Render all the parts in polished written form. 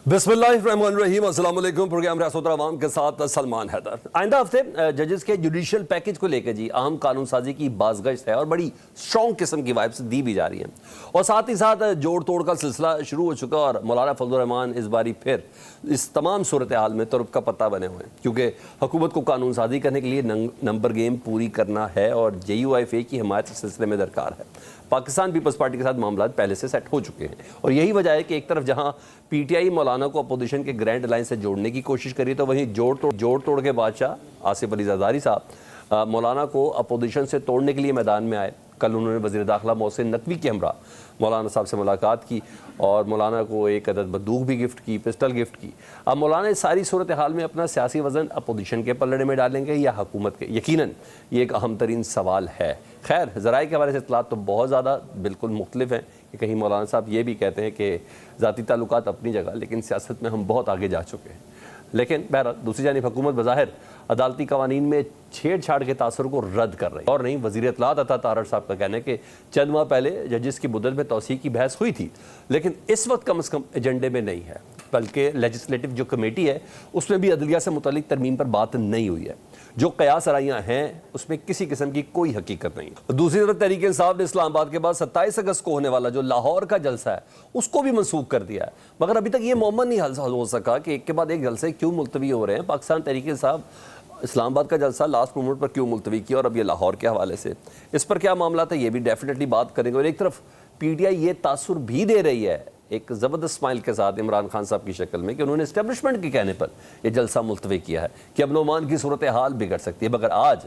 बिस्मिल्लाहिर्रहमानिर्रहीम, अस्सलाम वालेकुम। प्रोग्राम रियासत अवाम के साथ सलमान हैदर। आइंदा हफ्ते जजेस के जुडिशल पैकेज को लेकर जी अहम कानून साजी की बाज़गश्त है और बड़ी स्ट्रॉन्ग किस्म की वाइब्स दी भी जा रही हैं और साथ ही साथ जोड़ तोड़ का सिलसिला शुरू हो चुका और मौलाना फजलुर रहमान इस बारी फिर इस तमाम सूरत हाल में तुरुप का पत्ता बने हुए हैं क्योंकि हुकूमत को कानून साजी करने के लिए नंबर गेम पूरी करना है और JUIFA की हिमायत इस सिलसिले में दरकार है। पाकिस्तान पीपल्स पार्टी के साथ मामला पहले से सेट हो चुके हैं और यही वजह है कि एक तरफ जहां PTI मौलाना को अपोजिशन के ग्रैंड अलायंस से जोड़ने की कोशिश करी तो वहीं जोड़ तोड़ के बादशाह आसिफ अली जरदारी साहब मौलाना को अपोजिशन से तोड़ने के लिए मैदान में आए। कल उन्होंने वज़ीर दाखिला मोहसिन नकवी के हमरा मौलाना साहब से मुलाकात की और मौलाना को एक अदद बंदूक भी गिफ्ट की, पिस्टल गिफ्ट की। अब मौलाना इस सारी सूरत हाल में अपना सियासी वज़न अपोजिशन के पलड़े में डालेंगे या हुकूमत के, यकीनन ये एक अहम तरीन सवाल है। खैर, ज़राए के हवाले से इत्तलात तो बहुत ज़्यादा बिल्कुल मुख्तलिफ हैं कि कहीं मौलाना साहब ये भी कहते हैं कि ज़ाती ताल्लुकात अपनी जगह, लेकिन सियासत में हम बहुत आगे जा चुके हैं। लेकिन बहरहाल दूसरी जानिब हुकूमत बज़ाहिर अदालती कवानीन में छेड़छाड़ के तासर को रद्द कर रही और नहीं। वज़ीर इत्तलात अता तारड़ साहब का कहना है कि चंद माह पहले जजेस की मुद्दत में तौसीह की बहस हुई थी, लेकिन इस वक्त कम से कम एजेंडे में नहीं है, बल्कि लेजिस्लेटिव जो कमेटी है उसमें भी अदलिया से मुतालिक तरमीम पर बात नहीं हुई है। जो कयास आराइयाँ हैं उसमें किसी किस्म की कोई हकीकत नहीं। दूसरी तरफ तहरीक इंसाफ ने इस्लामाबाद के बाद 27 अगस्त को होने वाला जो लाहौर का जलसा है उसको भी मनसूख कर दिया है, मगर अभी तक ये मोमन नहीं हल हो सका कि एक के बाद एक जलसे क्यों मुलतवी हो रहे हैं। पाकिस्तान तहरीक इंसाफ इस्लामाबाद का जलसा लास्ट मोमेंट पर क्यों मुलतवी किया और अब ये लाहौर के हवाले से इस पर क्या मामला था, ये भी डेफिनेटली बात करेंगे। और एक तरफ PTI ये तासुर भी दे रही है एक ज़बरदस्त स्माइल के साथ इमरान खान साहब की शक्ल में कि उन्होंने इस्टेब्लिशमेंट के कहने पर यह जलसा मुलतवी किया है कि अब नोमान की सूरत हाल बिगड़ सकती है। मगर आज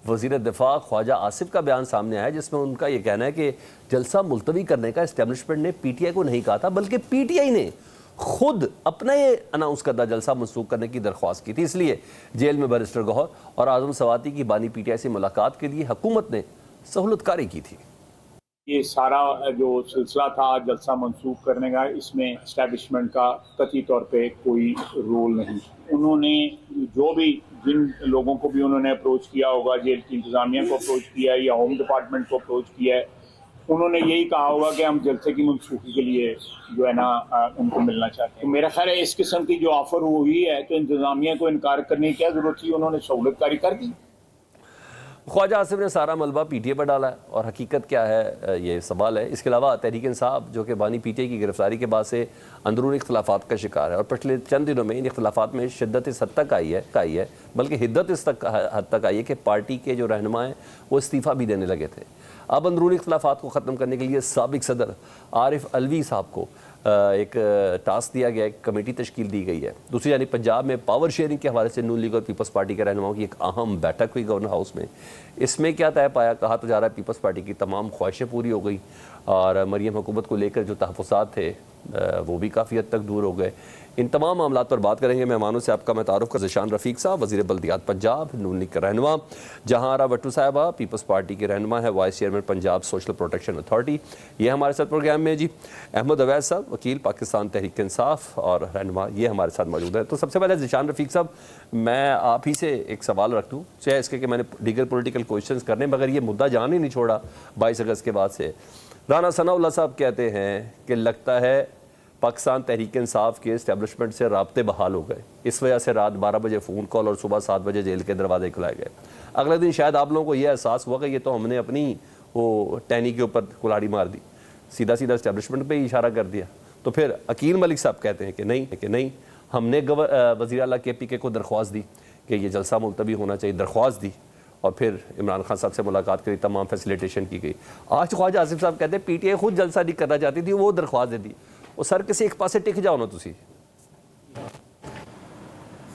वज़ीर दिफा ख्वाजा आसिफ का बयान सामने आया जिसमें उनका यह कहना है कि जलसा मुलतवी करने का इस्टेब्लिशमेंट ने PTI को नहीं कहा था, बल्कि PTI ने खुद अपना ये अनाउंस करदा जलसा मनसूख करने की दरख्वास्त की थी। इसलिए जेल में बैरिस्टर गौहर और आज़म सवाती की बानी PTI से मुलाकात के लिए हुकूमत ने सहूलतकारी की थी। ये सारा जो सिलसिला था जलसा मंसूख करने का, इसमें इस्टेब्लिशमेंट का कतई तौर पे कोई रोल नहीं। उन्होंने जो भी जिन लोगों को भी उन्होंने अप्रोच किया होगा, जेल की इंतज़ामिया को अप्रोच किया है या होम डिपार्टमेंट को अप्रोच किया है, उन्होंने यही कहा होगा कि हम जलसे की मनसूखी के लिए जो है ना उनको मिलना चाहते हैं। तो मेरा ख्याल है इस किस्म की जो ऑफर हुई है तो इंतज़ामिया को इनकार करने की क्या ज़रूरत थी, उन्होंने सहूलतकारी कर दी। ख्वाजा आसिफ ने सारा मलबा PTI पर डाला है और हकीकत क्या है ये सवाल है। इसके अलावा तहरीक इंसाफ जो कि बानी PTI की गिरफ्तारी के बाद से अंदरूनी इख्तलाफात का शिकार है और पिछले चंद दिनों में इन इख्तलाफात में शिद्दत इस हद तक आई है बल्कि हिद्दत इस हद तक आई है कि पार्टी के जो रहनुमा हैं वो इस्तीफ़ा भी देने लगे थे। अब अंदरूनी इख्तलाफात को ख़त्म करने के लिए साबिक सदर आरिफ अलवी साहब को एक टास्क दिया गया, एक कमेटी तश्कील दी गई है। दूसरी जानिब पंजाब में पावर शेयरिंग के हवाले से नून लीग और पीपल्स पार्टी के रहनुमाओं की एक अहम बैठक हुई गवर्नर हाउस में। इसमें क्या तय पाया, कहा तो जा रहा है पीपल्स पार्टी की तमाम ख्वाहिशें पूरी हो गई और मरीम हुकूमत को लेकर जो तहफ़्फ़ुज़ात थे वो भी काफ़ी हद तक दूर हो गए। इन तमाम मामलों पर बात करेंगे। मेहमानों से आपका मैं तारुफ़ का ज़िशान रफ़ीक साहब, वज़ीर बल्दियात पंजाब नून लीग के रहनुमा, जहां आरा भट्टू साहबा पीपल्स पार्टी के रहनुमा है, vice chairman Punjab social protection authority, ये हमारे साथ प्रोग्राम में जी। अहमद अवैध साहब वकील पाकिस्तान तहरीक इंसाफ और रहनुमा, ये हमारे साथ मौजूद है। तो सबसे पहले ज़िशान रफ़ीक साहब, मैं आप ही से एक सवाल रख दूँ, चाहे इसके कि मैंने दीगर पोलिटिकल क्वेश्चन करने, मगर ये मुद्दा जान ही नहीं छोड़ा 22 अगस्त के बाद से। राना सनाउल्लाह साहब कहते हैं कि लगता है पाकिस्तान तहरीक इंसाफ के इस्टेब्लिशमेंट से राब्ते बहाल हो गए, इस वजह से रात 12 बजे फ़ोन कॉल और सुबह 7 बजे जेल के दरवाजे खुलाए गए। अगले दिन शायद आप लोगों को यह एहसास हुआ कि ये तो हमने अपनी वो टैनी के ऊपर कुल्हाड़ी मार दी, सीधा सीधा इस्टेब्लिशमेंट पे ही इशारा कर दिया। तो फिर अकील मलिक साहब कहते हैं कि नहीं हमने वज़ीर आला KPK को दरख्वास्त दी कि ये जलसा मुलतवी होना चाहिए, दरख्वास्त दी और फिर इमरान खान साहब से मुलाकात करी, तमाम फैसिलिटेशन की गई। आज ख्वाजा आसिफ साहब कहते हैं PTI खुद जलसा नहीं करना चाहती थी, वो दरख्वास्त दे दी। वो सर किसी एक पासे टिक जाओ ना तुसी।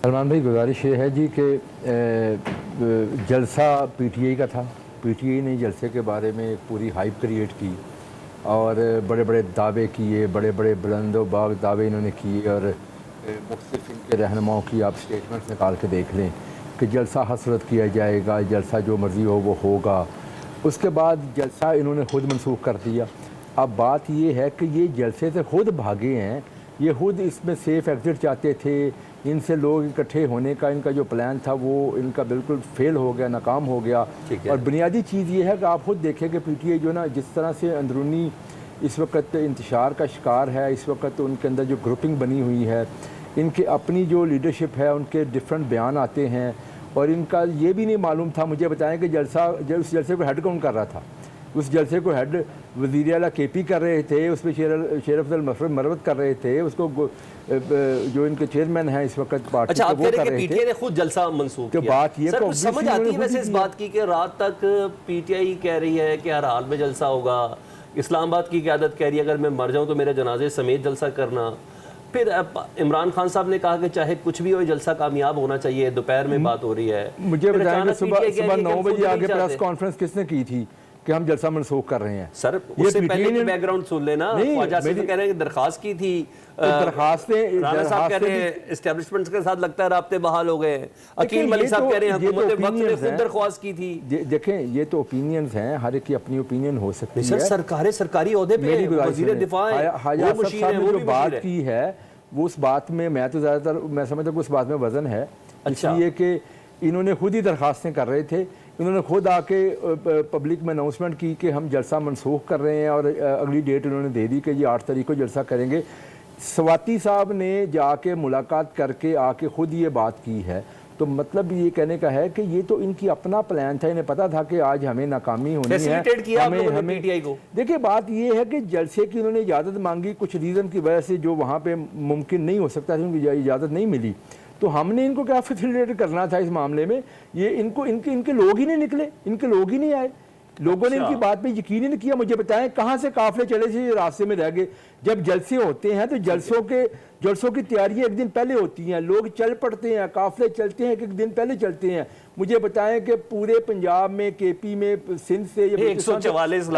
सलमान भाई, गुजारिश ये है जी कि जलसा PTI का था। PTI ने जलसे के बारे में एक पूरी हाइप क्रिएट की और बड़े बड़े दावे किए, बड़े बड़े बुलंदोबाग दावे इन्होंने किए और मुख्तलिफ इनके रहनुमाओं की आप स्टेटमेंट्स निकाल के देख लें कि जलसा हसरत किया जाएगा, जलसा जो मर्ज़ी हो वो होगा। उसके बाद जलसा इन्होंने खुद मनसूख कर दिया। अब बात ये है कि ये जलसे से खुद भागे हैं, ये खुद इसमें सेफ एग्ज़िट चाहते थे, इनसे लोग इकट्ठे होने का इनका जो प्लान था वो इनका बिल्कुल फेल हो गया, नाकाम हो गया। और बुनियादी चीज़ ये है कि आप खुद देखें कि PTI जो ना जिस तरह से अंदरूनी इस वक्त इंतशार का शिकार है। इस वक्त उनके अंदर जो ग्रुपिंग बनी हुई है, इनके अपनी जो लीडरशिप है, उनके डिफरेंट बयान आते हैं और इनका ये भी नहीं मालूम था। मुझे बताएं कि उस जलसे को हेड कौन कर रहा था? उस जलसे को हेड वज़ीर आला KP कर रहे थे, उस पर शेर अफजल मरवत कर रहे थे, उसको जो इनके चेयरमैन हैं इस वक्त पार्टी अच्छा, के, आप वो कह कर रहे रहे हैं कि PTI ने खुद जलसा मंसूख तो किया। बात ये सर, तो कुछ समझ आती है वैसे इस बात की कि रात तक PTI कह रही है कि हर हाल में जलसा होगा, इस्लामाबाद की क़यादत कह रही है अगर मैं मर जाऊं तो मेरे जनाजे समेत जलसा करना। फिर इमरान खान साहब ने कहा कि चाहे कुछ भी हो जलसा कामयाब होना चाहिए, दोपहर में बात हो रही है। मुझे फिर बताएं कि अचानक सुबह PTI कह रही है कि 9 हम बजे खुद आगे नहीं प्रेस चाहते। कॉन्फ्रेंस किसने की थी कि हम जलसा मनसूख कर रहे हैं? सर, ये उससे पहले PTI की ने बैकग्राउंड सुन लेना। नहीं, ख्वाजा आसिफ मेरी- कह रहे हैं कि दरखास्त की थी, दरखास्तें राणा साहब कह रहे भी- हैं एस्टेब्लिशमेंट के साथ लगता है राब्ते बहाल हो गए। अकील ये मलिक साहब तो- कह रहे हैं ये तो हुकूमत वक्त ने opinions खुद हैं। दरख्वास्त की थी। देखें, ये तो ओपिनियंस हैं, हर एक की अपनी ओपिनियन हो सकती सर, है। सरकारी ओहदे पे मेरी गुजारिश वजीर सुनिए। दिफा है, हाजा वो आसिफ मुशीर साहब है, ने वो जो भी बात मुशीर है। की है वो उस बात में मैं तो ज़्यादातर मैं समझता हूँ उस बात में वजन है। अच्छा। इसलिए कि इन्होंने खुद ही दरखास्तें कर रहे थे, इन्होंने खुद आके पब्लिक में अनाउंसमेंट की कि हम जलसा मनसूख कर रहे हैं और अगली डेट उन्होंने दे दी कि जी 8 तारीख को जलसा करेंगे। स्वाति साहब ने जाके मुलाकात करके आके खुद ये बात की है, तो मतलब ये कहने का है कि ये तो इनकी अपना प्लान था, इन्हें पता था कि आज हमें नाकामी होनी है। फैसिलिटेट किया आप लोगों ने PTI को। देखिए, बात ये है कि जलसे की उन्होंने इजाज़त मांगी, कुछ रीज़न की वजह से जो वहाँ पे मुमकिन नहीं हो सकता था, उनकी इजाज़त नहीं मिली, तो हमने इनको क्या फैसिलिटेट करना था इस मामले में। ये इनके लोग ही नहीं निकले, इनके लोग ही नहीं आए, लोगों ने इनकी बात पे यकीन ही नहीं किया। मुझे बताएं कहाँ से काफिले चले थे, रास्ते में रह गए। जब जलसे होते हैं तो जलसों की तैयारियां एक दिन पहले होती हैं, लोग चल पड़ते हैं, काफिले चलते हैं, एक दिन पहले चलते हैं। मुझे बताएं कि पूरे पंजाब में, KP में, सिंध से 144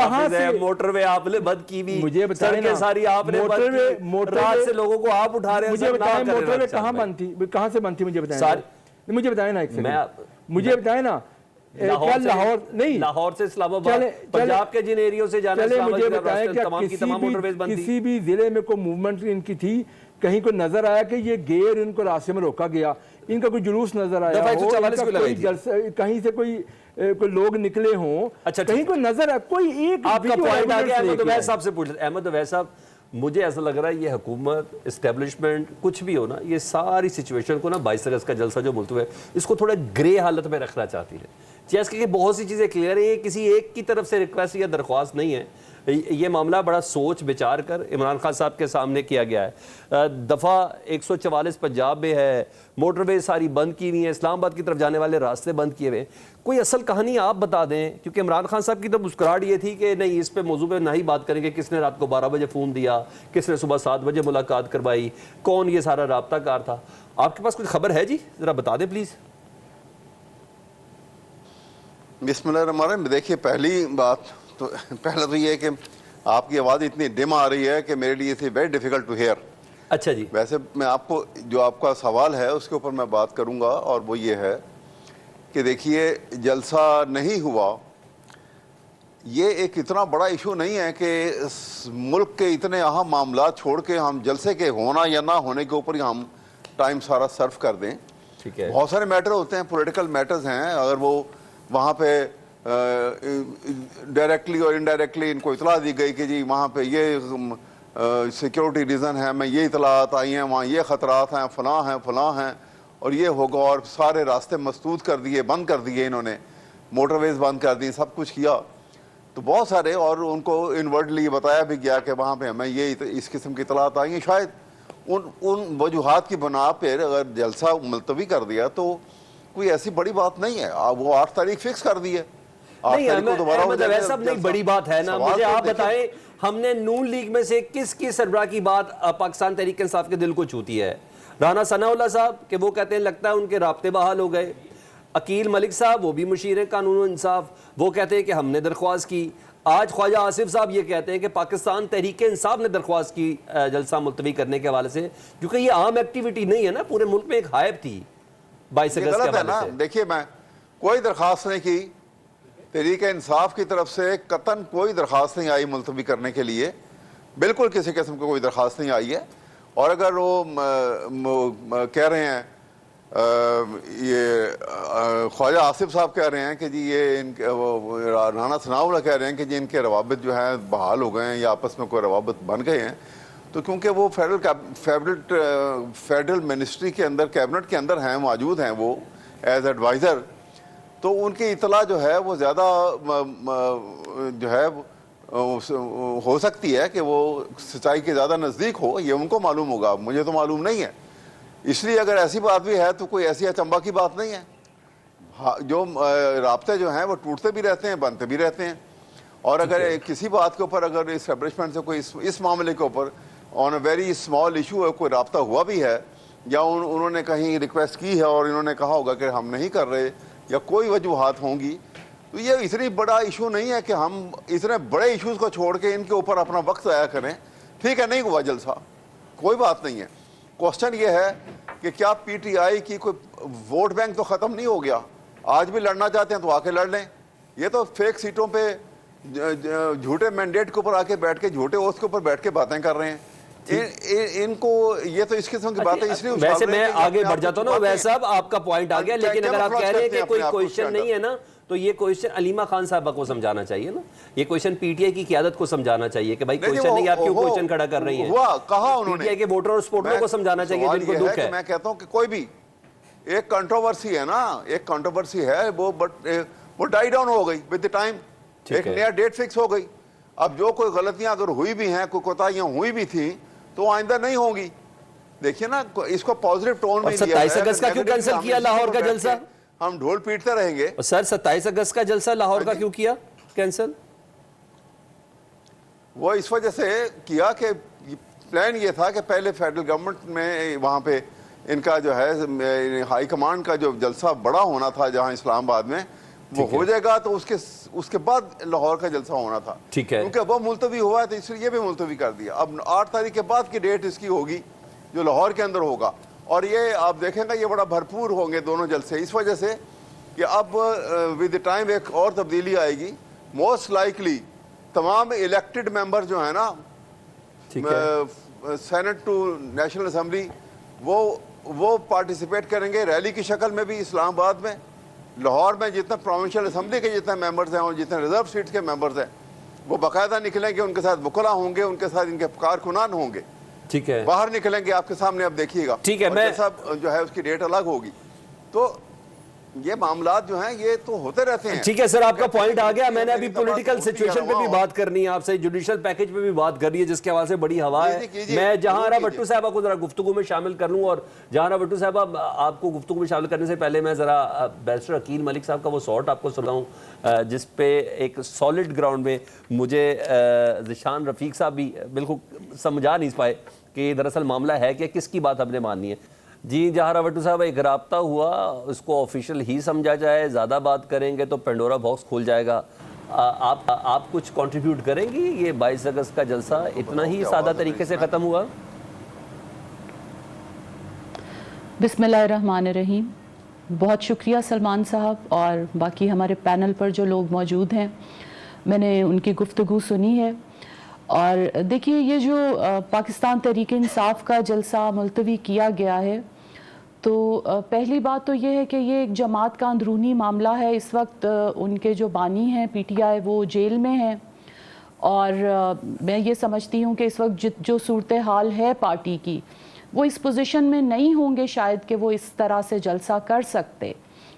मोटरवे आपने बंद की भी, मुझे बताएं ना, सारी आपने रात से लोगों को आप उठा रहे हैं। मुझे बताएं मोटरवे कहाँ बंद थी, कहाँ से बंद थी? मुझे बताएं ना, एक सेकंड मुझे बताएं ना। लाहौर नहीं, लाहौर से इस्लामाबाद, पंजाब के जिन एरियो से जाना, मुझे बताएं कि किसी भी जिले में कोई मूवमेंट इनकी थी, कहीं को नजर आया कि ये गेर इनको रास्ते में रोका गया, इनका कोई जुलूस नजर आया हो, कहीं से कोई लोग निकले हों, अच्छा, कहीं को नजर आया, कोई एक आपका पॉइंट आ गया। अहमद अवैस साहब से पूछ लेते। अहमद अवैस साहब, मुझे ऐसा लग रहा है ये हुकूमत, इस्टेब्लिशमेंट, कुछ भी हो ना, ये सारी सिचुएशन को ना 22 अगस्त का जलसा जो मुल्तवी है, इसको थोड़ा ग्रे हालत में रखना चाहती है। जैसे कि बहुत सी चीज़ें क्लियर है, ये किसी एक की तरफ से रिक्वेस्ट या दरख्वास्त नहीं है, ये मामला बड़ा सोच विचार कर इमरान खान साहब के सामने किया गया है। दफ़ा 144 पंजाब में है, मोटरवे सारी बंद की हुई है, इस्लामाबाद की तरफ जाने वाले रास्ते बंद किए हुए। कोई असल कहानी आप बता दें, क्योंकि इमरान खान साहब की तो मुस्कुराहट ये थी कि नहीं, इस पे मौजू पे ना ही बात करेंगे, किसने रात को 12 बजे फ़ोन दिया, किसने सुबह 7 बजे मुलाकात करवाई, कौन ये सारा राब्ताकार था। आपके पास कुछ खबर है जी? ज़रा बता दें प्लीज़। बिस्मिल्लाहिर्रहमानिर्रहीम। देखिए, पहली बात तो पहले तो ये है कि आपकी आवाज़ इतनी डिम आ रही है कि मेरे लिए इसे वेरी डिफ़िकल्ट टू हेयर। अच्छा जी। वैसे मैं आपको जो आपका सवाल है उसके ऊपर मैं बात करूंगा, और वो ये है कि देखिए, जलसा नहीं हुआ, ये एक इतना बड़ा इशू नहीं है कि मुल्क के इतने अहम मामला छोड़ के हम जलसे के होना या ना होने के ऊपर ही हम टाइम सारा सर्व कर दें। ठीक है, बहुत सारे मैटर होते हैं, पॉलिटिकल मैटर्स हैं, अगर वो वहाँ पे डायरेक्टली और इनडायरेक्टली इनको इतला दी गई कि जी वहाँ पे ये सिक्योरिटी रीज़न है, मैं ये इतलात आई हैं, वहाँ ये ख़तरात हैं, फ़लाँ हैं और ये होगा, और सारे रास्ते मसदूद कर दिए, बंद कर दिए इन्होंने, मोटरवेज़ बंद कर दी, सब कुछ किया, तो बहुत सारे, और उनको इनवर्डली बताया भी गया कि वहाँ पे हमें ये इस किस्म की इतलात आई हैं। शायद उन वजूहात की बना पर अगर जलसा मुलतवी कर दिया तो कोई ऐसी बड़ी बात नहीं है। वो 8 तारीख फिक्स कर दी है। नहीं, नहीं बड़ी बात है ना। मुझे आप बताएं, हमने नून लीग में से किस सरबराह की बात पाकिस्तान तहरीक इंसाफ के दिल को छूती है? राना सनाउल्लाह साहब के वो कहते हैं लगता है उनके राब्ते बहाल हो गए। अकील मलिक साहब, वो भी मुशीर हैं कानून और इंसाफ, वो कहते हैं कि हमने दरख्वास्त की। आज ख्वाजा आसिफ साहब ये कहते हैं कि पाकिस्तान तहरीक इंसाफ ने दरख्वास्त की जलसा मुलतवी करने के हवाले से, क्योंकि ये आम एक्टिविटी नहीं है ना, पूरे मुल्क में एक हाइप थी 22 अगस्त के हवाले से। देखिए, मैं कोई दरख्वास्त नहीं की, तहरीक इंसाफ की तरफ से कतन कोई दरख्वास्त नहीं आई मुलतवी करने के लिए, बिल्कुल किसी किस्म की कोई दरख्वास्त नहीं आई है। और अगर वो कह रहे हैं ये ख्वाजा आसिफ साहब कह रहे हैं कि जी ये इनके राना सनाउल्लाह कह रहे हैं कि जी इनके रवाबित जो हैं बहाल हो गए हैं या आपस में कोई रवाबित बन गए हैं। तो क्योंकि वो फेडरल मिनिस्ट्री के अंदर, कैबिनेट के अंदर हैं, मौजूद हैं वो एज एडवाइज़र, तो उनकी इतला जो है वो ज़्यादा जो है हो सकती है कि वो सच्चाई के ज़्यादा नज़दीक हो, ये उनको मालूम होगा, मुझे तो मालूम नहीं है। इसलिए अगर ऐसी बात भी है तो कोई ऐसी अचंभा की बात नहीं है। जो राब्ते जो हैं वो टूटते भी रहते हैं, बनते भी रहते हैं। और अगर किसी बात के ऊपर, अगर इस्टेब्लिशमेंट से कोई इस मामले के ऊपर on a very small issue कोई राब्ता हुआ भी है, या उन्होंने कहीं रिक्वेस्ट की है और इन्होंने कहा होगा कि हम नहीं कर रहे, या कोई वजूहात होंगी, तो ये इतनी बड़ा इशू नहीं है कि हम इतने बड़े इश्यूज़ को छोड़ के इनके ऊपर अपना वक्त ज़ाया करें। ठीक है, नहीं हुआ जलसा, कोई बात नहीं है। क्वेश्चन ये है कि क्या पीटीआई की कोई वोट बैंक तो ख़त्म नहीं हो गया? आज भी लड़ना चाहते हैं तो आके लड़ लें। ये तो फेक सीटों पे झूठे मैंडेट के ऊपर आके बैठ के, झूठे ओथ के ऊपर बैठ के बातें कर रहे हैं। इनको ये तो इस किस्म की बातें इसलिए वैसे मैं आगे बढ़ जाता हूँ ना, वैसे साहब आपका पॉइंट आ गया, लेकिन अगर आप कह रहे हैं कि कोई क्वेश्चन नहीं है ना, तो ये क्वेश्चन अलीमा खान साहबा को समझाना चाहिए ना, ये क्वेश्चन पीटीआई की क़यादत को समझाना चाहिए कि भाई क्वेश्चन नहीं, आप क्यों क्वेश्चन खड़ा कर रही हैं। कहा उन्होंने पीटीआई के वोटर और सपोर्टरों को समझाना चाहिए जिनको दुख है। मैं कहता हूं कि कोई भी एक कंट्रोवर्सी है ना, एक कंट्रोवर्सी है वो डाई डाउन हो गई विद द टाइम, एक नया डेट फिक्स हो गई। अब जो कोई गलतियां अगर हुई भी हैं, कोई कोताहियां हुई भी थी, तो आइंदा नहीं होंगी। देखिए ना, इसको पॉजिटिव टोन में 27 अगस्त का क्यों कैंसिल किया लाहौर का जलसा? हम ढोल पीटते रहेंगे। सर 27 अगस्त का जलसा लाहौर का क्यों किया कैंसिल? वो इस वजह से किया कि प्लान ये था कि पहले फेडरल गवर्नमेंट में वहाँ पे इनका जो है हाई कमांड का जो जलसा बड़ा होना था जहाँ इस्लामाबाद में, वो हो जाएगा, तो उसके बाद लाहौर का जलसा होना था। ठीक है, क्योंकि वो मुलतवी हुआ है तो इसलिए ये भी मुलतवी कर दिया। अब 8 तारीख के बाद की डेट इसकी होगी जो लाहौर के अंदर होगा, और ये आप देखेंगे ये बड़ा भरपूर होंगे दोनों जलसे, इस वजह से कि अब विद टाइम एक और तब्दीली आएगी। मोस्ट लाइकली तमाम इलेक्टेड मेंबर जो है ना, सेनेट टू नेशनल असम्बली, वो पार्टिसिपेट करेंगे रैली की शक्ल में भी इस्लामाबाद में। लाहौर में जितना प्रोविंशियल असम्बली के जितने मेंबर्स हैं और जितने रिजर्व सीट्स के मेंबर्स हैं, वो बाकायदा निकलेंगे, उनके साथ वकला होंगे, उनके साथ इनके कारकुनान होंगे। ठीक है, बाहर निकलेंगे आपके सामने, अब देखिएगा। ठीक है, मैं सब जो है उसकी डेट अलग होगी। तो ये मामलात जो हैं ये तो होते रहते हैं। ठीक है सर, आपका पॉइंट आ गया। मैंने अभी पॉलिटिकल सिचुएशन पे भी बात करनी है आपसे, जुडिशियल पैकेज पे भी बात करनी है जिसके हवाले से बड़ी हवा है। मैं जहांरा भट्टू साहबा को जरा गुफ्तगू में शामिल कर लूं, और जहांरा भट्टू साहबा आपको गुफ्तगू में शामिल करने से पहले मैं जरा बैरिस्टर अकील मलिक साहब का वो शॉट आपको सुनाऊं जिस पे एक सॉलिड ग्राउंड में मुझे ज़िशान रफीक साहब भी बिल्कुल समझा नहीं पाए कि दरअसल मामला है कि किसकी बात हमने माननी है। जी जहांरा भट्टू साहब, एक राब्ता हुआ, उसको ऑफिशियल ही समझा जाए, ज़्यादा बात करेंगे तो पेंडोरा बॉक्स खुल जाएगा। आप कुछ कंट्रीब्यूट करेंगी? ये 22 अगस्त का जलसा इतना ही सादा तरीके से ख़त्म हुआ? बिस्मिल्लाहिर्रहमानिर्रहीम। बहुत शुक्रिया सलमान साहब और बाकी हमारे पैनल पर जो लोग मौजूद हैं, मैंने उनकी गुफ्तगू सुनी है। और देखिए, ये जो पाकिस्तान तहरीक इंसाफ का जलसा मुलतवी किया गया है, तो पहली बात तो ये है कि ये एक जमात का अंदरूनी मामला है। इस वक्त उनके जो बानी हैं पीटीआई, वो जेल में हैं, और मैं ये समझती हूँ कि इस वक्त जो सूरत हाल है पार्टी की, वो इस पोजीशन में नहीं होंगे शायद कि वो इस तरह से जलसा कर सकते,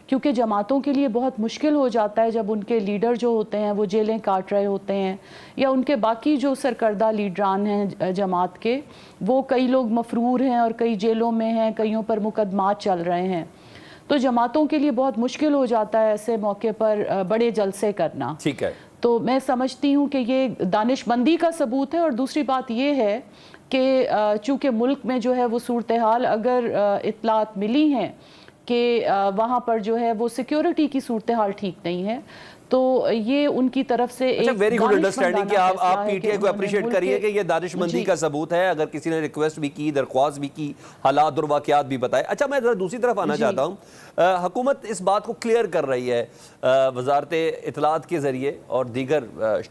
क्योंकि जमातों के लिए बहुत मुश्किल हो जाता है जब उनके लीडर जो होते हैं वो जेलें काट रहे होते हैं, या उनके बाकी जो सरकर्दा लीडरान हैं जमात के, वो कई लोग मफरूर हैं और कई जेलों में हैं, कईयों पर मुकदमात चल रहे हैं। तो जमातों के लिए बहुत मुश्किल हो जाता है ऐसे मौके पर बड़े जलसे करना। ठीक है, तो मैं समझती हूँ कि ये दानिशमंदी का सबूत है। और दूसरी बात ये है कि चूँकि मुल्क में जो है वो सूरत हाल, अगर इत्तलात मिली हैं कि वहाँ पर जो है वो सिक्योरिटी की सूरत हाल ठीक नहीं है, तो ये उनकी तरफ से अच्छा, एक वेरी गुड दानिशमंदाना अंडरस्टैंडिंग कि आप फैसला है पीटीआई को उन्होंने अप्रिशिएट मुल्क करिए के- कि ये दानिशमंदी जी। का सबूत है, अगर किसी ने रिक्वेस्ट भी की, दरख्वास्त भी की, हालात और वाकयात भी बताए। अच्छा, मैं जरा दूसरी तरफ आना जी। चाहता हूँ। हुकूमत इस बात को क्लियर कर रही है वजारत इत्तलात के ज़रिए और दीगर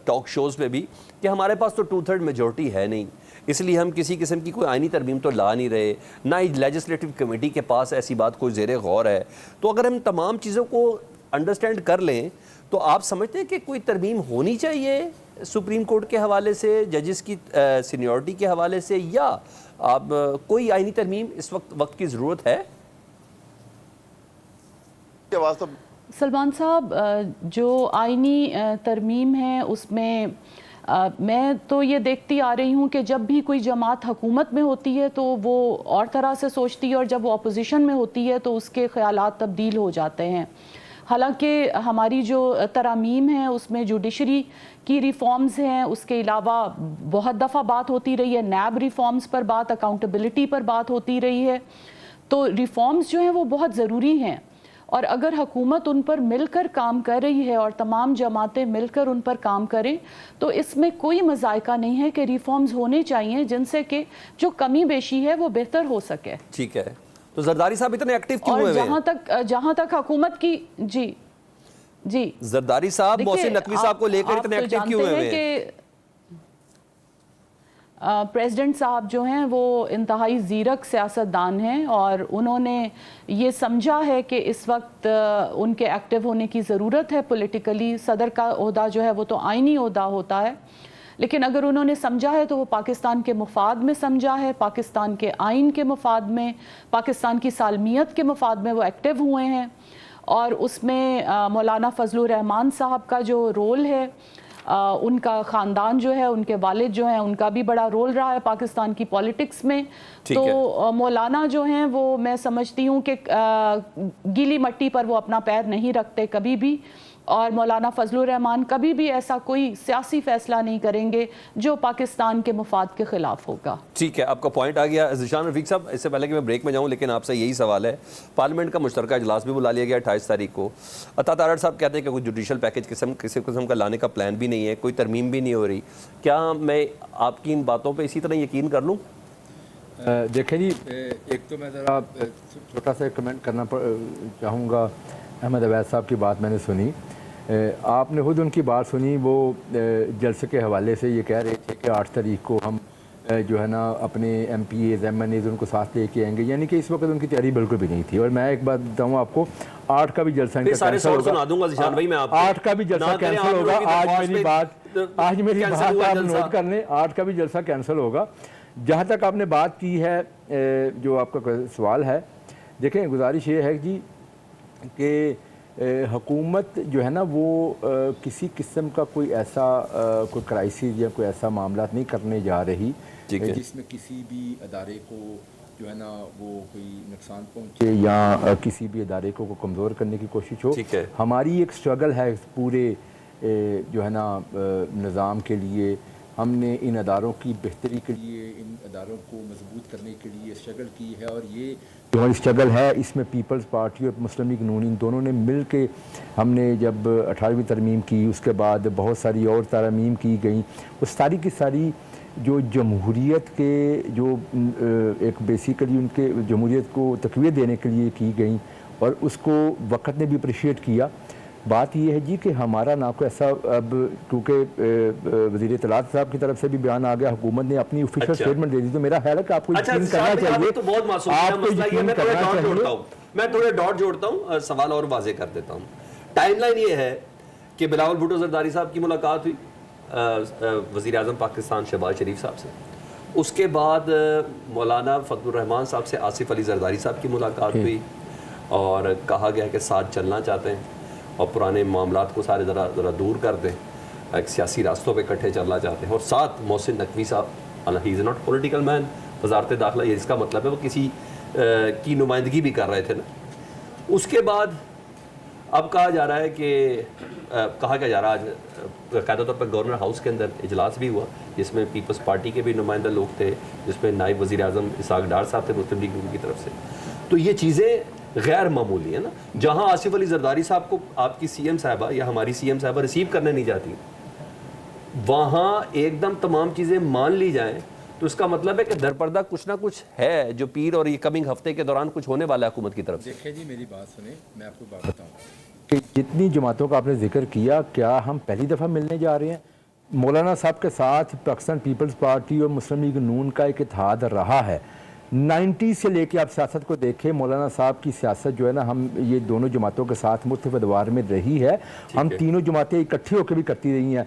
टॉक शोज़ पे भी कि हमारे पास तो 2/3 मेजॉरिटी है नहीं, इसलिए हम किसी किस्म की कोई आइनी तरमीम तो ला नहीं रहे, ना ही लेजिस्लेटिव कमेटी के पास ऐसी बात कोई ज़ेर गौर है। तो अगर हम तमाम चीज़ों को अंडरस्टैंड कर लें तो आप समझते हैं कि कोई तरमीम होनी चाहिए सुप्रीम कोर्ट के हवाले से, जजेस की सीनियरिटी के हवाले से, या आप कोई आइनी तरमीम इस वक्त की ज़रूरत है? के वास्तव सलमान साहब, जो आइनी तरमीम है उसमें मैं तो ये देखती आ रही हूँ कि जब भी कोई जमात हुकूमत में होती है तो वो और तरह से सोचती है, और जब वो अपोजिशन में होती है तो उसके ख़यालात तब्दील हो जाते हैं। हालांकि हमारी जो तरामीम है उसमें जुडिशरी की रिफॉर्म्स हैं, उसके अलावा बहुत दफ़ा बात होती रही है नैब रिफॉर्म्स पर, बात अकाउंटेबिलिटी पर बात होती रही है। तो रिफॉर्म्स जो हैं वो बहुत ज़रूरी हैं, और अगर हुकूमत उन पर मिलकर काम कर रही है और तमाम जमातें मिलकर उन पर काम करें तो इसमें कोई मज़ायका नहीं है कि रिफॉर्म्स होने चाहिए जिनसे कि जो कमी बेशी है वो बेहतर हो सके। ठीक है, तो जरदारी साहब इतने एक्टिव क्यों हुए और हैं? जहाँ तक हुकूमत की जी जरदारी साहब देखिए, मोहसिन नकवी साहब को लेकर आप इतने तो एक्टिव क्यों जानते हुए हैं हैं? कि प्रेसिडेंट साहब जो हैं वो इंतहाई ज़ीरक सियासतदान हैं, और उन्होंने ये समझा है कि इस वक्त उनके एक्टिव होने की ज़रूरत है पॉलिटिकली। सदर का ओहदा जो है वो तो आइनी ओहदा होता है, लेकिन अगर उन्होंने समझा है तो वो पाकिस्तान के मुफाद में समझा है, पाकिस्तान के आइन के मुफाद में, पाकिस्तान की सालमियत के मुफाद में वो एक्टिव हुए हैं। और उसमें मौलाना फजलुर रहमान साहब का जो रोल है, उनका ख़ानदान जो है, उनके वालिद जो हैं, उनका भी बड़ा रोल रहा है पाकिस्तान की पॉलिटिक्स में। तो मौलाना जो हैं वो मैं समझती हूँ कि गीली मट्टी पर वो अपना पैर नहीं रखते कभी भी, और मौलाना फजलुर रहमान कभी भी ऐसा कोई सियासी फैसला नहीं करेंगे जो पाकिस्तान के मुफाद के ख़िलाफ़ होगा। ठीक है, आपका पॉइंट आ गया। ज़ीशान रफ़ीक साहब, इससे पहले कि मैं ब्रेक में जाऊं, लेकिन आपसे यही सवाल है, पार्लियामेंट का मुश्तरका इजलास भी बुला लिया गया 28 तारीख को। अता तारड़ साहब कहते हैं कि कोई जुडिशल पैकेज किसी किस्म का लाने का प्लान भी नहीं है, कोई तरमीम भी नहीं हो रही। क्या मैं आपकी इन बातों पर इसी तरह यकीन कर लूँ? देखें जी, एक तो मैं ज़रा छोटा सा कमेंट करना चाहूँगा। अहमद अवैध साहब की बात मैंने सुनी, आपने खुद उनकी बात सुनी। वो जलसे के हवाले से ये कह रहे थे कि 8 तारीख को हम जो है ना अपने MPAs MNAs उनको साथ लेके आएंगे, यानी कि इस वक्त उनकी तैयारी बिल्कुल भी नहीं थी। और मैं एक बात बताऊँ आपको, 8 का भी जलसा इनका कैंसिल होगा। 8 का भी जलसा कैंसिल होगा। आज मेरी बात आप नोट कर लें, 8 का भी जलसा कैंसिल होगा। जहाँ तक आपने बात की है, जो आपका सवाल है, देखें गुजारिश ये है जी कि हुकूमत जो है ना वो किसी किस्म का कोई ऐसा कोई क्राइसिस या कोई ऐसा मामला नहीं करने जा रही जिसमें किसी भी अदारे को जो है ना वो कोई नुकसान पहुंचे या किसी भी अदारे को कमज़ोर करने की कोशिश हो। हमारी एक स्ट्रगल है पूरे जो है ना निज़ाम के लिए। हमने इन अदारों की बेहतरी के लिए, इन अदारों को मजबूत करने के लिए स्ट्रगल की है, और ये जो हमारी स्ट्रगल है इसमें पीपल्स पार्टी और मुस्लिम लीग नून इन दोनों ने मिल के, हमने जब 18वीं तरमीम की, उसके बाद बहुत सारी और तरमीम की गई। वो सारी की सारी जो जमहूरियत के जो एक बेसिकली उनके जमहूरियत को तक़वियत देने के लिए की गई, और उसको वक़्त ने भी अप्रिशिएट किया। बात यह है जी कि हमारा ना कोई ऐसा, अब क्योंकि वज़ीर इत्तलात साहब की तरफ से भी बयान आ गया, हुकूमत ने अपनी ऑफिशियल स्टेटमेंट दे दी, तो मेरा ख्याल है कि आपको यकीन करना चाहिए। तो बहुत मासूम है, मसला ये मैं थोड़े डॉट जोड़ता हूँ, सवाल और वाज़ेह कर देता हूँ। टाइमलाइन ये है कि बिलावल भुट्टो जरदारी साहब की मुलाकात हुई वज़ीर आज़म पाकिस्तान शहबाज शरीफ साहब से। उसके बाद मौलाना फजलुर रहमान साहब से आसिफ अली जरदारी साहब की मुलाकात हुई, और कहा गया कि साथ चलना चाहते हैं और पुराने मामलात को सारे ज़रा दूर कर दें, एक सियासी रास्तों पे इकट्ठे चलना चाहते हैं। और साथ मोहसिन नकवी साहब, he is not political man, वजारत दाखिला, ये इसका मतलब है वो किसी की नुमाइंदगी भी कर रहे थे ना। उसके बाद अब कहा जा रहा है कि कहा क्या जा रहा है, आज कायदा तौर पर गवर्नर हाउस के अंदर इजलास भी हुआ जिसमें पीपल्स पार्टी के भी नुमाइंदे लोग थे, जिसमें नायब वज़ीर आज़म इसहाक डार साहब थे मुस्लिम लीग की तरफ से। तो ये चीज़ें गैर मामूली है ना। जहां आसिफ अली जरदारी साहब को आपकी सीएम साहबा या हमारी सीएम साहबा रिसीव करने नहीं जाती, वहां एकदम तमाम चीजें मान ली जाएं, तो इसका मतलब है कि दरपर्दा कुछ ना कुछ है जो पीर और ये कमिंग हफ्ते के दौरान कुछ होने वाला है हुकूमत की तरफ से। देखिए जी, मेरी बात सुने, मैं आपको बात बताऊं कि जितनी जमातों का आपने जिक्र किया, क्या हम पहली दफ़ा मिलने जा रहे हैं? मौलाना साहब के साथ पाकिस्तान पीपल्स पार्टी और मुस्लिम लीग नून का एक इत्तेहाद रहा है। 90 से लेके आप सियासत को देखें, मौलाना साहब की सियासत जो है ना, हम ये दोनों जमातों के साथ मुख्तलिफ अदवार में रही है। हम तीनों जमातें इकट्ठी होकर भी करती रही हैं।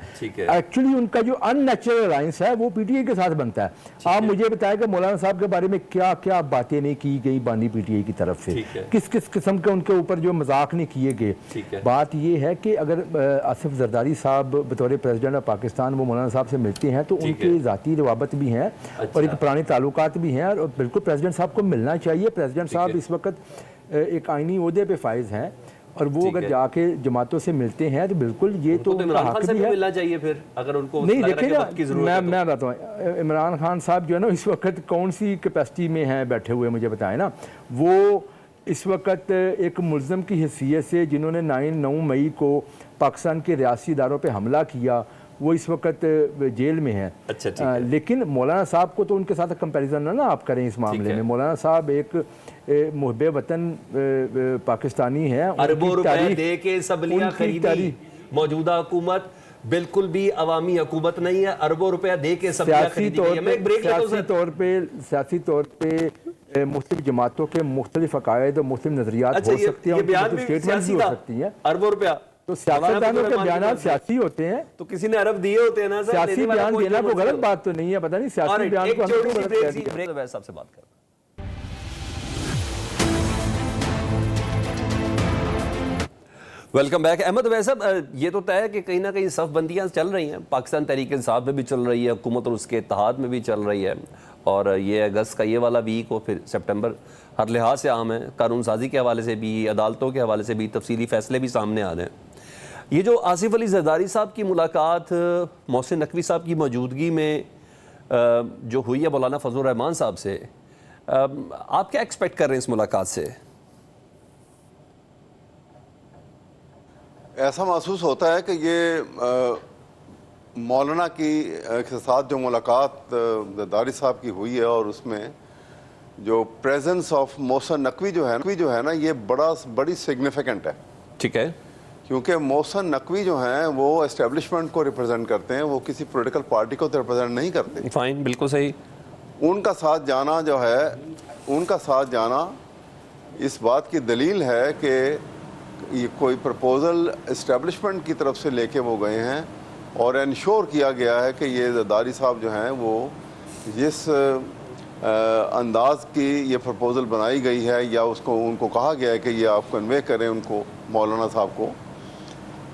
एक्चुअली उनका जो अननेचुरल अलायंस है वो पीटीआई के साथ बनता है। आप मुझे बताएं कि मौलाना साहब के बारे में क्या क्या बातें नहीं की गई बानी पीटीआई की तरफ से, किस किस किस्म के उनके ऊपर जो मजाक नहीं किए गए। बात ये है कि अगर आसिफ जरदारी साहब बतौर प्रेसिडेंट ऑफ पाकिस्तान वो मौलाना साहब से मिलते हैं तो उनके ज़ाती रवाबत भी हैं और एक पुराने ताल्लुकात भी हैं, और बिल्कुल प्रेसिडेंट साहब को मिलना चाहिए। प्रेसिडेंट साहब इस वक्त एक आईनी ओहदे पे फाइज हैं, और वो अगर जाके जमातों से मिलते हैं तो बिल्कुल ये तो इमरान खान से भी मिलना चाहिए फिर, अगर उनको नहीं। देखिए ना, मैं बताता हूँ, इमरान खान साहब जो है ना इस वक्त कौन सी कैपेसिटी में हैं बैठे हुए, मुझे बताएं ना। वो इस वक्त एक मुल्ज़म की हैसियत से, जिन्होंने 9 मई को पाकिस्तान के रियासी इदारों पर हमला किया, वो इस वक्त जेल में हैं। अच्छा, लेकिन मौलाना साहब को तो उनके साथ कंपैरिजन ना आप करें इस मामले में। मौलाना साहब एक मुहब्बे वतन पाकिस्तानी है। अरबों रुपए दे के सबलियां खरीदी मौजूदा हुकूमत बिल्कुल भी अवामी हुकूमत नहीं है। अरबों रुपया दे के सबलियां खरीदी गई है। सियासी तौर पे मुख्तलिफ जमातों के मुख्तलिफ अकायद और मुख्तलिफ नजरियात हो सकते हैं, स्टेटमेंट भी हो सकती हैं। अरबों रुपया तो सियासतदानों के बयान सियासी होते हैं, तो किसी ने अरब दिए होते हैं ना। सियासी बयान देना कोई गलत बात तो नहीं है, पता नहीं सियासी बयान को हम गलत कह दिया। सबसे बात कर वेलकम बैक। अहमद वैसा ये तो तय है कि कहीं ना कहीं सफ़बंदियाँ चल रही हैं, पाकिस्तान तहरीक इंसाफ में भी चल रही है, हुकूमत और उसके इत्तेहाद में भी चल रही है, और ये अगस्त का ये वाला वीक और फिर सितंबर हर लिहाज से आम है। कानून साजी के हवाले से भी, अदालतों के हवाले से भी तफसीली फ़ैसले भी सामने आ रहे हैं। ये जो आसिफ अली जरदारी साहब की मुलाकात मोहसिन नकवी साहब की मौजूदगी में जो हुई है मौलाना फजलुर रहमान साहब से, आप क्या एक्सपेक्ट कर रहे हैं इस मुलाकात से? ऐसा महसूस होता है कि ये मौलाना के साथ जो मुलाकात जरदारी साहब की हुई है, और उसमें जो प्रेजेंस ऑफ मोहसिन नकवी जो है ना, ये बड़ी सिग्निफिकेंट है। ठीक है, क्योंकि मोहसिन नकवी जो हैं वो एस्टेब्लिशमेंट को रिप्रेजेंट करते हैं, वो किसी पॉलिटिकल पार्टी को तो रिप्रेजेंट नहीं करते। फाइन, बिल्कुल सही। उनका साथ जाना जो है, उनका साथ जाना इस बात की दलील है कि ये कोई प्रपोज़ल इस्टेब्लिशमेंट की तरफ से लेके वो गए हैं, और इंश्योर किया गया है कि ये जरदारी साहब जो हैं वो जिस अंदाज की ये प्रपोज़ल बनाई गई है, या उसको उनको कहा गया है कि ये आप कन्वे करें उनको, मौलाना साहब को,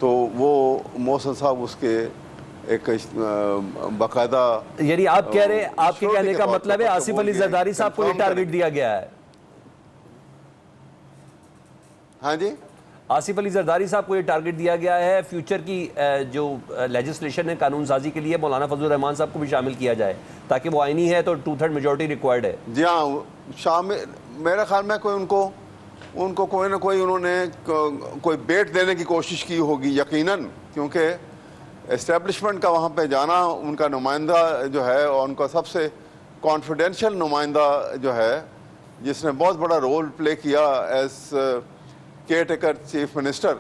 तो वो मोहसिन साहब उसके एक बाकायदा, यानी आप कह रहे हैं, आपके कहने का मतलब है आसिफ अली जरदारी साहब को ये टारगेट दिया गया है? हाँ जी, आसिफ अली जरदारी साहब को ये टारगेट दिया गया है फ्यूचर की जो लेजिस्लेशन है कानून साजी के लिए, मौलाना फजलुर रहमान साहब को भी शामिल किया जाए, ताकि वो आईनी है तो 2/3 मेजोरिटी रिक्वायर्ड है। जी हाँ, शामिल मेरे ख्याल में उनको कोई ना कोई उन्होंने कोई बेट देने की कोशिश की होगी यकीनन, क्योंकि एस्टेब्लिशमेंट का वहाँ पे जाना, उनका नुमाइंदा जो है और उनका सबसे कॉन्फिडेंशियल नुमाइंदा जो है, जिसने बहुत बड़ा रोल प्ले किया as caretaker chief minister,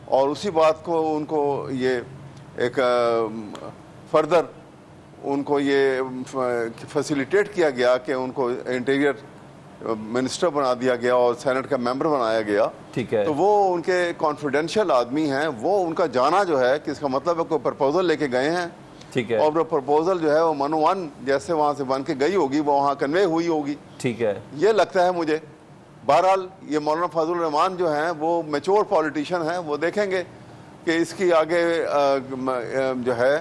और उसी बात को उनको ये एक फर्दर उनको ये फैसिलिटेट किया गया कि उनको इंटीरियर मिनिस्टर बना दिया गया और सेनेट का मेंबर बनाया गया। ठीक है, तो वो उनके कॉन्फिडेंशियल आदमी हैं, वो उनका जाना जो है कि इसका मतलब है कोई प्रपोजल लेके गए हैं। ठीक है, और वो प्रपोजल जो है वो मनोवन जैसे वहाँ से बन के गई होगी, वो वहाँ कन्वे हुई होगी। ठीक है, ये लगता है मुझे। बहरहाल ये मौलाना फजलुर रहमान जो हैं वो मैच्योर पॉलिटिशियन हैं, वो देखेंगे कि इसकी आगे जो है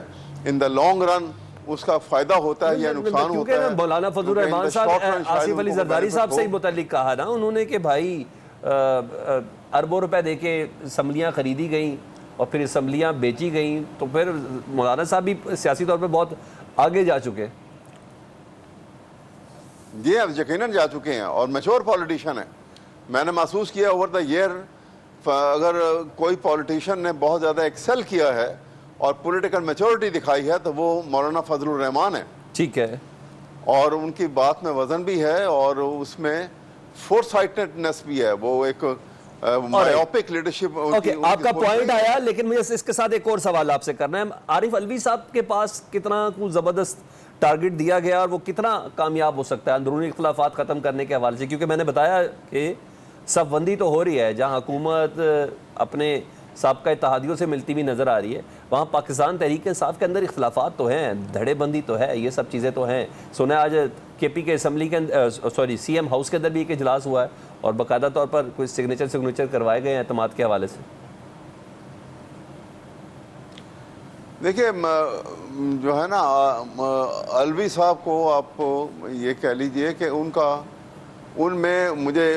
इन द लॉन्ग रन उसका फायदा होता है या नुकसान होता है। मौलाना फजलुर रहमान साहब आसिफ अली जरदारी साहब से ही मुतल्लिक कहा ना उन्होंने कि भाई अरबों रुपए देके असम्बलियाँ खरीदी गई और फिर असम्बलियाँ बेची गई, तो फिर मौलाना साहब भी सियासी तौर पर बहुत आगे जा चुके। जी अब यकीनन जा चुके हैं और मैच्योर पॉलिटिशियन है, मैंने महसूस किया ओवर द ईयर, अगर कोई पॉलिटिशियन ने बहुत ज़्यादा एक्सेल किया है और पॉलिटिकल मैच्योरिटी दिखाई है तो वो मौलाना फजलुर रहमान है। ठीक है, और उनकी बात में वजन भी है और उसमें फोरसाइटेडनेस भी है। वो एक मायोपिक लीडरशिप। ओके, आपका पॉइंट आया, लेकिन मुझे इसके साथ एक और सवाल आपसे करना है। आरिफ अलवी साहब के पास कितना कुछ जबरदस्त टारगेट दिया गया और वो कितना कामयाब हो सकता है अंदरूनी इख्तलाफात खत्म करने के हवाले से? क्योंकि मैंने बताया कि सफबंदी तो हो रही है, जहां हुकूमत अपने साबका इत्तेहादियों से मिलती हुई नज़र आ रही है, वहाँ पाकिस्तान तहरीक इंसाफ के अंदर इख्तलाफात तो हैं, धड़ेबंदी तो है, ये सब चीज़ें तो हैं। सुना आज KP के असम्बली के CM हाउस के अंदर भी एक इजलास हुआ है और बाकायदा तौर पर कुछ सिग्नेचर करवाए गए हैं एतमाद के हवाले से। देखिए, जो है ना, अलवी साहब को आप ये कह लीजिए कि उनमें मुझे,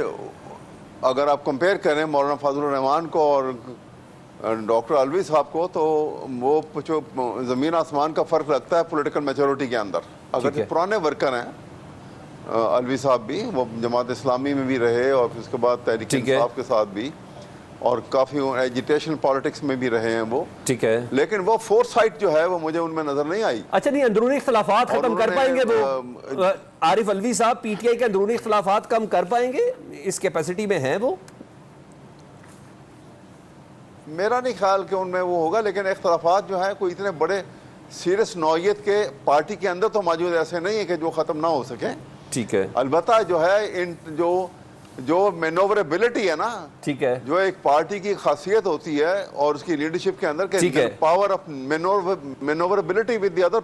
अगर आप कंपेयर करें मौलाना फजलुर रहमान को और डॉक्टर अलवी साहब को, तो वो जो ज़मीन आसमान का फ़र्क लगता है पॉलिटिकल मैच्योरिटी के अंदर। अगर जो पुराने वर्कर हैं, अलवी साहब भी वो जमात इस्लामी में भी रहे और फिर उसके बाद तहरीक इंसाफ के साथ भी, और काफ़ी एजिटेशन पॉलिटिक्स में भी रहे हैं वो। ठीक है, लेकिन वो फोरसाइट जो है वो मुझे उनमें नज़र नहीं आई। अच्छा, नहीं, अंदरूनी इख्तलाफात खत्म कर पाएंगे वो? आरिफ अलवी साहब PTI के अंदरूनी इख्तलाफात कम कर पाएंगे? इस कैपेसिटी में हैं वो? मेरा नहीं ख्याल कि उनमें वो होगा, लेकिन इख्तलाफात जो है कोई इतने बड़े सीरियस नौयत के पार्टी के अंदर तो मौजूद ऐसे नहीं है कि जो ख़त्म ना हो सके। ठीक है, अलबत्ता जो है इन जो मैनोवरेबिलिटी है ना, ठीक है, जो एक पार्टी की खासियत होती है और उसकी लीडरशिप के अंदर के power of manoeuvrability with the other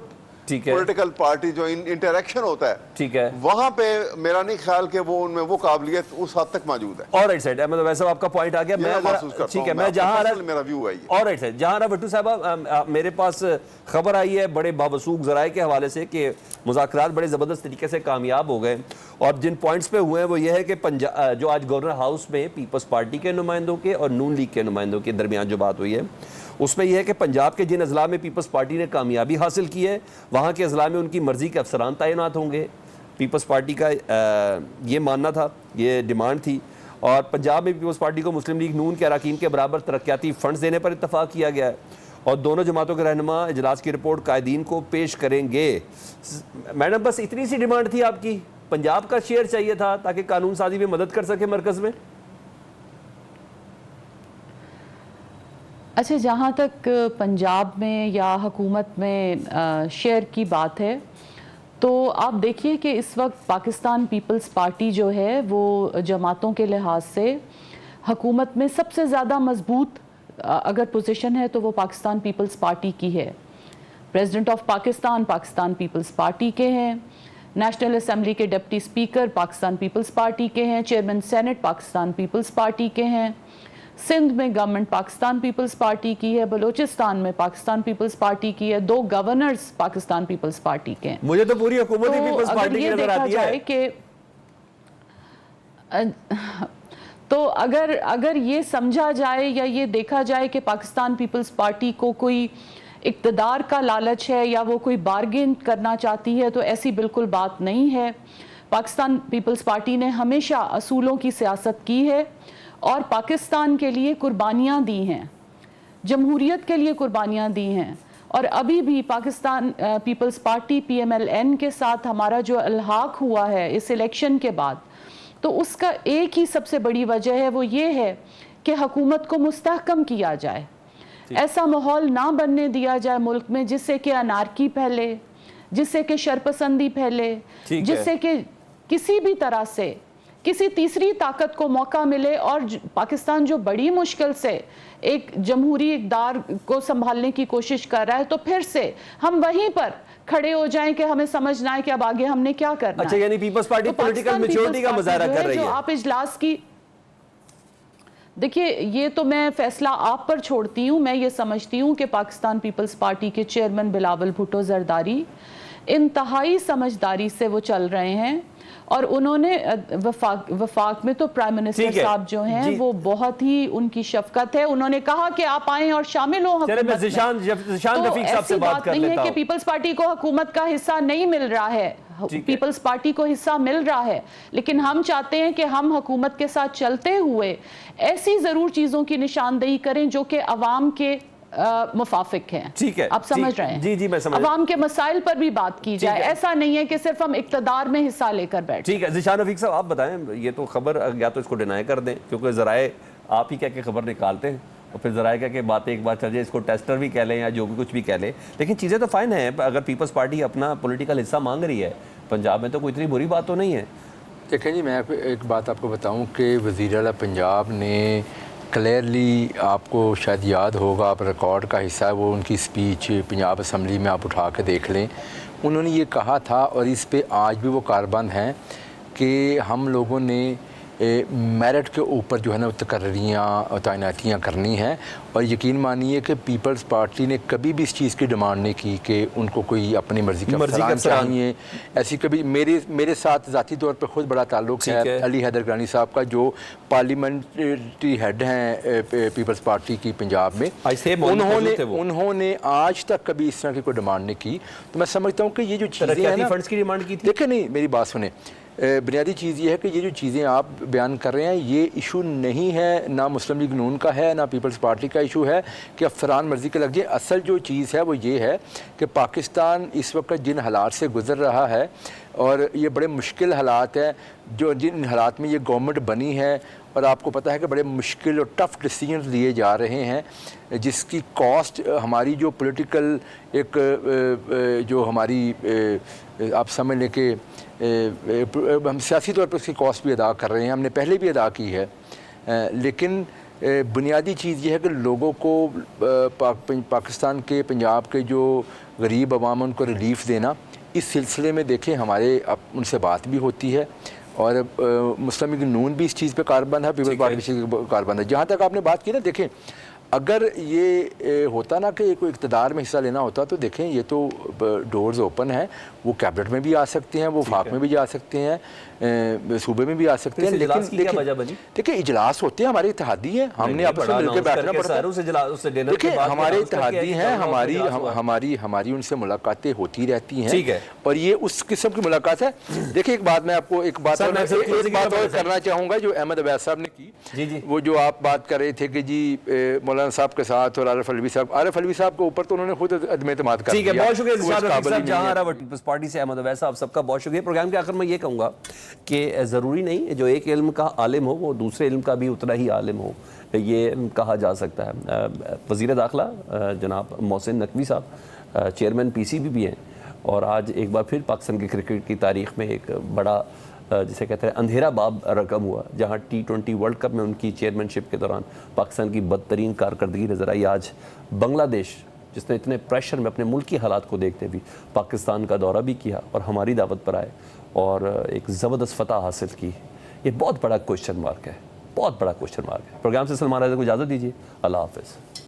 political party, जो इंटरेक्शन होता है, ठीक है, वहां पे मेरा नहीं ख्याल कि वो उनमें वो काबिलियत उस हद तक मौजूद है। ऑलराइट सर, मतलब वैसे आपका पॉइंट आ गया। मैं महसूस करता हूं, ठीक है, मैं जहां मेरा व्यू है ये। ऑलराइट सर, जहां भट्टू साहब, मेरे पास खबर आई है बड़े बावसूख जराए के हवाले से कि मुज़ाकरात बड़े ज़बरदस्त तरीके से कामयाब हो गए, और जिन पॉइंट्स पे हुए हैं वो ये है कि पंजाब, जो आज गवर्नर हाउस में पीपल्स पार्टी के नुमाइंदों के और नून लीग के नुमाइंदों के दरमियान जो बात हुई है, उसमें यह है कि पंजाब के जिन अजला में पीपल्स पार्टी ने कामयाबी हासिल की है, वहाँ के अजला में उनकी मर्ज़ी के अफसरान तैनात होंगे। पीपल्स पार्टी का ये मानना था, ये डिमांड थी, और पंजाब में पीपल्स पार्टी को मुस्लिम लीग नून के अरकान के बराबर तरक्याती फ़ंड्स देने पर इत्तफाक किया गया है, और दोनों जमातों के रहनुमा इजलास की रिपोर्ट कायदीन को पेश करेंगे। मैडम, बस इतनी सी डिमांड थी आपकी? पंजाब का शेयर चाहिए था ताकि कानून साजी में मदद कर सके मरकज़ में? अच्छा, जहाँ तक पंजाब में या हुकूमत में शेयर की बात है, तो आप देखिए कि इस वक्त पाकिस्तान पीपल्स पार्टी जो है वो जमातों के लिहाज से हुकूमत में सबसे ज़्यादा मजबूत अगर पोजीशन है तो वो पाकिस्तान पीपल्स पार्टी की है। President of Pakistan Pakistan Peoples Party के हैं, नेशनल असम्बली के deputy speaker Pakistan Peoples Party के हैं, chairman senate Pakistan Peoples Party के हैं, सिंध में गवर्नमेंट पाकिस्तान पीपल्स पार्टी की है, बलूचिस्तान में पाकिस्तान पीपल्स पार्टी की है, 2 गवर्नर्स पाकिस्तान पीपल्स पार्टी के हैं। मुझे तो पूरी हुकूमत ही पीपल्स पार्टी की नजर आती है। तो अगर ये समझा जाए या ये देखा जाए कि पाकिस्तान पीपल्स पार्टी को कोई इक़्तिदार का लालच है या वो कोई बार्गेन करना चाहती है, तो ऐसी बिल्कुल बात नहीं है। पाकिस्तान पीपल्स पार्टी ने हमेशा असूलों की सियासत की है और पाकिस्तान के लिए कुर्बानियाँ दी हैं, जमहूरियत के लिए कुर्बानियाँ दी हैं, और अभी भी पाकिस्तान पीपल्स पार्टी PMLN के साथ हमारा जो अल्हाक हुआ है इस इलेक्शन के बाद, तो उसका एक ही सबसे बड़ी वजह है, वो ये है कि हुकूमत को मुस्तहकम किया जाए, ऐसा माहौल ना बनने दिया जाए मुल्क में जिससे कि अनारकी फैले, जिससे कि शरपसंदी फैले, जिससे कि किसी भी तरह से किसी तीसरी ताकत को मौका मिले और पाकिस्तान जो बड़ी मुश्किल से एक जमहूरी इक़्तिदार को संभालने की कोशिश कर रहा है, तो फिर से हम वहीं पर खड़े हो जाएं कि हमें समझना है कि अब आगे हमने क्या करना है। अच्छा, यानी पीपल्स पार्टी पॉलिटिकल मैच्योरिटी का मुजाहरा कर रही है। आप इजलास की देखिए, ये तो मैं फैसला आप पर छोड़ती हूँ। मैं ये समझती हूँ कि पाकिस्तान पीपल्स पार्टी के चेयरमैन बिलावल भुट्टो जरदारी इंतहाई समझदारी से वो चल रहे हैं, और उन्होंने वफाक में तो प्राइम मिनिस्टर साहब जो हैं वो बहुत ही उनकी शफकत है, उन्होंने कहा कि आप आएं और शामिल हो हुकूमत में। ज़िशान रफ़ीक साहब से बात कर लेता हूं। नहीं है कि पीपल्स पार्टी को हुकूमत का हिस्सा नहीं मिल रहा है, पीपल्स पार्टी को हिस्सा मिल रहा है, लेकिन हम चाहते हैं कि हम हुकूमत के साथ चलते हुए ऐसी ज़रूर चीज़ों की निशानदेही करें जो कि अवाम के मुफाफिक हैं। ठीक है, आप समझ रहे हैं? जी जी, मैं समझ। अवाम के मसाइल पर भी बात की जाए, ऐसा नहीं है कि सिर्फ हम इक्तदार में हिस्सा लेकर बैठे। ठीक है, ज़ीशान रफ़ीक साहब आप बताएं, ये तो खबर या तो इसको डिनाई कर दें क्योंकि ज़राए आप ही कह के खबर निकालते हैं और फिर ज़राए कह के बातें एक बार चल जाए, इसको टेस्टर भी कह लें या जो भी कुछ भी कह लें, लेकिन चीज़ें तो फ़ाइन हैं। अगर पीपल्स पार्टी अपना पॉलिटिकल हिस्सा मांग रही है पंजाब में तो कोई इतनी बुरी बात तो नहीं है। देखें जी, मैं एक बात आपको बताऊं कि वज़ीर आला पंजाब ने क्लियरली, आपको शायद याद होगा, आप रिकॉर्ड का हिस्सा है वो उनकी स्पीच पंजाब असम्बली में, आप उठा के देख लें। उन्होंने ये कहा था और इस पे आज भी वो कारबंद हैं कि हम लोगों ने मेरिट के ऊपर जो है ना तकर्रियाँ तैनातियाँ करनी हैं। और यकीन मानिए कि पीपल्स पार्टी ने कभी भी इस चीज़ की डिमांड नहीं की कि उनको कोई अपनी मर्ज़ी का अफसरान चाहिए। ऐसी कभी मेरे साथ ज़ाती तौर पर ख़ुद बड़ा ताल्लुक़ है अली हैदर गिलानी साहब का, जो पार्लियामेंट्री हेड हैं पीपल्स पार्टी की पंजाब में। उन्होंने आज तक कभी इस तरह की कोई डिमांड नहीं की। तो मैं समझता हूँ कि ये जो चीज़ें हैं ना, फंड्स की डिमांड की थी। देखें, नहीं, मेरी बात सुने, बुनियादी चीज़ ये है कि ये जो चीज़ें आप बयान कर रहे हैं ये इशू नहीं है, ना मुस्लिम लीग नून का है, ना पीपल्स पार्टी का इशू है कि अफसरान मर्ज़ी के लग जाए। असल जो चीज़ है वो ये है कि पाकिस्तान इस वक्त जिन हालात से गुज़र रहा है और ये बड़े मुश्किल हालात हैं, जो जिन हालात में ये गवर्नमेंट बनी है, और आपको पता है कि बड़े मुश्किल और टफ़ डिसीजन लिए जा रहे हैं, जिसकी कॉस्ट हमारी जो पॉलिटिकल एक जो हमारी आप समझ लें कि हम सियासी तौर पर उसकी कॉस्ट भी अदा कर रहे हैं, हमने पहले भी अदा की है। लेकिन बुनियादी चीज़ ये है कि लोगों को पाकिस्तान के पंजाब के जो गरीब अवाम उनको रिलीफ़ देना, इस सिलसिले में देखें हमारे उनसे बात भी होती है और मुस्लिम लीग नून भी इस चीज़ पे कारबंद है, पीपल्स पार्टी कारबंद है। जहाँ तक आपने बात की ना, देखें अगर ये होता ना कि कोई इक़्तिदार में हिस्सा लेना होता तो देखें ये तो डोर्स ओपन है, वो कैबिनेट में भी आ सकते हैं, वो फाक में भी जा सकते हैं, सूबे में भी आ सकते हैं। लेकिन देखिए इजलास होते हैं, हमारे इत्तेहादी हैं, हमने आपस में मिलकर बैठना पड़ता है। देखिए हमारे इत्तेहादी हैं, हमारी उनसे मुलाकातें होती रहती हैं और ये उस किस्म की मुलाकात है। देखिए एक बात मैं आपको एक बात और करना चाहूँगा जो अहमद अवैस साहब ने की, वो जो आप बात कर रहे थे कि जी मौलाना साहब के साथ और आरिफ अलवी साहब के ऊपर तो उन्होंने खुद अदम एतमाद कर दिया। बहुत शुक्रिया पीपल्स पार्टी से अहमद अवैस साहब, सबका बहुत शुक्रिया। प्रोग्राम के आखिर में ये कहूँगा कि ज़रूरी नहीं जो एक इल्म का आलिम हो वो दूसरे इल्म का भी उतना ही आलिम हो, ये कहा जा सकता है। वज़ीर दाखिला जनाब मोहसिन नकवी साहब चेयरमैन PCB भी हैं और आज एक बार फिर पाकिस्तान की क्रिकेट की तारीख़ में एक बड़ा जिसे कहते हैं अंधेरा बाब रकम हुआ, जहां T20 वर्ल्ड कप में उनकी चेयरमैनशिप के दौरान पाकिस्तान की बदतरीन कारकर्दगी नज़र आई। आज बांग्लादेश जिसने इतने प्रेशर में अपने मुल्क की हालात को देखते भी पाकिस्तान का दौरा भी किया और हमारी दावत पर आए और एक ज़बरदस्त फतह हासिल की, ये बहुत बड़ा क्वेश्चन मार्क है, बहुत बड़ा क्वेश्चन मार्क है। प्रोग्राम से सलमान राजा को इजाज़त दीजिए, अल्लाह हाफ़िज़।